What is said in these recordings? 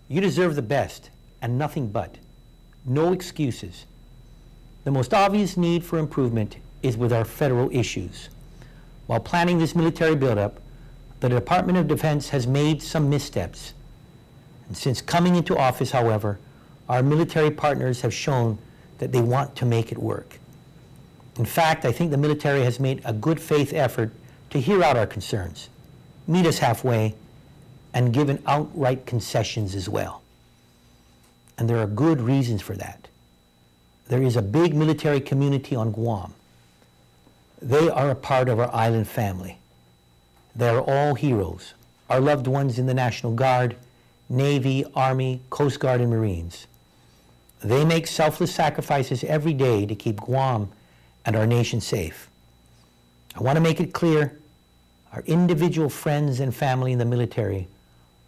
You deserve the best and nothing but. No excuses. The most obvious need for improvement is with our federal issues. While planning this military buildup, the Department of Defense has made some missteps. And since coming into office, however, our military partners have shown that they want to make it work. In fact, I think the military has made a good faith effort to hear out our concerns, meet us halfway, and given outright concessions as well. And there are good reasons for that. There is a big military community on Guam. They are a part of our island family. They are all heroes, our loved ones in the National Guard, Navy, Army, Coast Guard, and Marines. They make selfless sacrifices every day to keep Guam and our nation safe. I want to make it clear, our individual friends and family in the military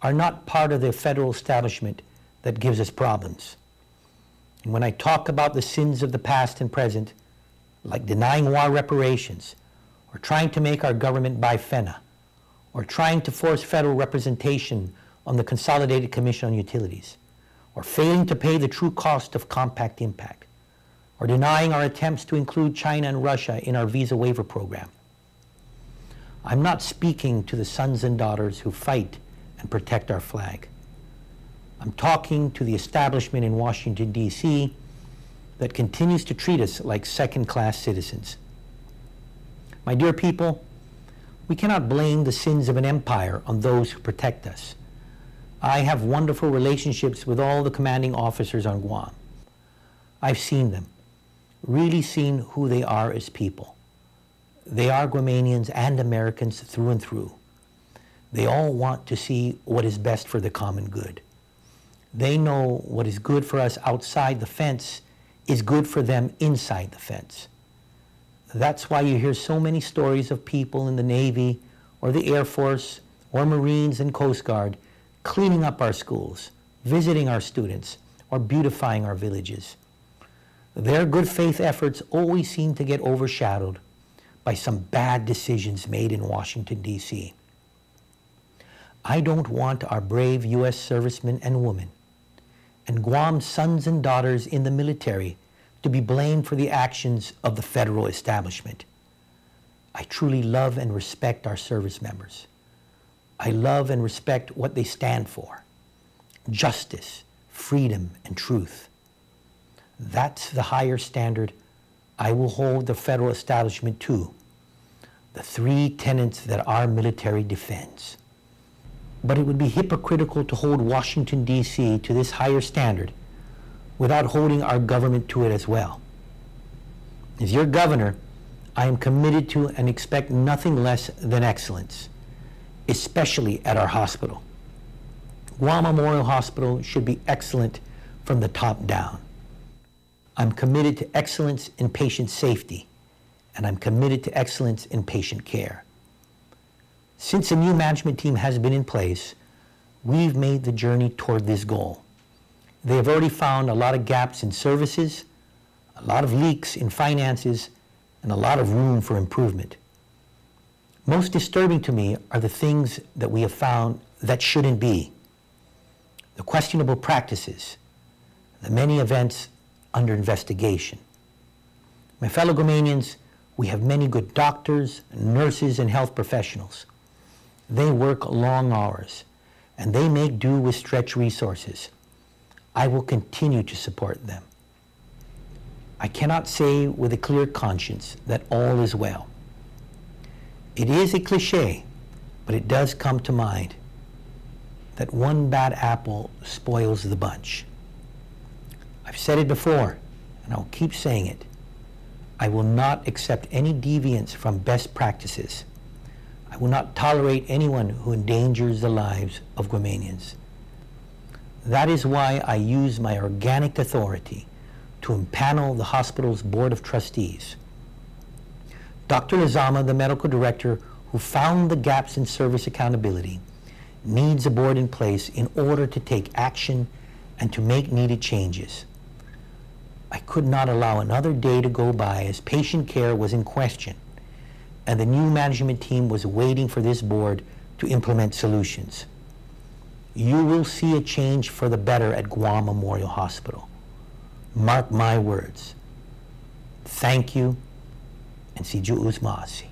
are not part of the federal establishment that gives us problems. And when I talk about the sins of the past and present, like denying war reparations, or trying to make our government buy FENA, or trying to force federal representation on the Consolidated Commission on Utilities, or failing to pay the true cost of compact impact, or denying our attempts to include China and Russia in our visa waiver program. I'm not speaking to the sons and daughters who fight and protect our flag. I'm talking to the establishment in Washington, D.C. that continues to treat us like second-class citizens. My dear people, we cannot blame the sins of an empire on those who protect us. I have wonderful relationships with all the commanding officers on Guam. I've seen them, really seen who they are as people. They are Guamanians and Americans through and through. They all want to see what is best for the common good. They know what is good for us outside the fence is good for them inside the fence. That's why you hear so many stories of people in the Navy or the Air Force or Marines and Coast Guard cleaning up our schools, visiting our students, or beautifying our villages. Their good faith efforts always seem to get overshadowed by some bad decisions made in Washington, D.C. I don't want our brave U.S. servicemen and women and Guam's sons and daughters in the military to be blamed for the actions of the federal establishment. I truly love and respect our service members. I love and respect what they stand for: justice, freedom, and truth. That's the higher standard I will hold the federal establishment to, the three tenets that our military defends. But it would be hypocritical to hold Washington, D.C. to this higher standard without holding our government to it as well. As your governor, I am committed to and expect nothing less than excellence, especially at our hospital. Guam Memorial Hospital should be excellent from the top down. I'm committed to excellence in patient safety, and I'm committed to excellence in patient care. Since a new management team has been in place, we've made the journey toward this goal. They have already found a lot of gaps in services, a lot of leaks in finances, and a lot of room for improvement. Most disturbing to me are the things that we have found that shouldn't be. The questionable practices, the many events under investigation. My fellow Guamanians, we have many good doctors, nurses, and health professionals. They work long hours, and they make do with stretched resources. I will continue to support them. I cannot say with a clear conscience that all is well. It is a cliche, but it does come to mind that one bad apple spoils the bunch. I've said it before, and I'll keep saying it. I will not accept any deviance from best practices. I will not tolerate anyone who endangers the lives of Guamanians. That is why I use my organic authority to impanel the hospital's Board of Trustees. Dr. Lizama, the medical director who found the gaps in service accountability, needs a board in place in order to take action and to make needed changes. I could not allow another day to go by as patient care was in question and the new management team was waiting for this board to implement solutions. you will see a change for the better at Guam Memorial Hospital. Mark my words. Thank you, and si Ju'us Ma'asi.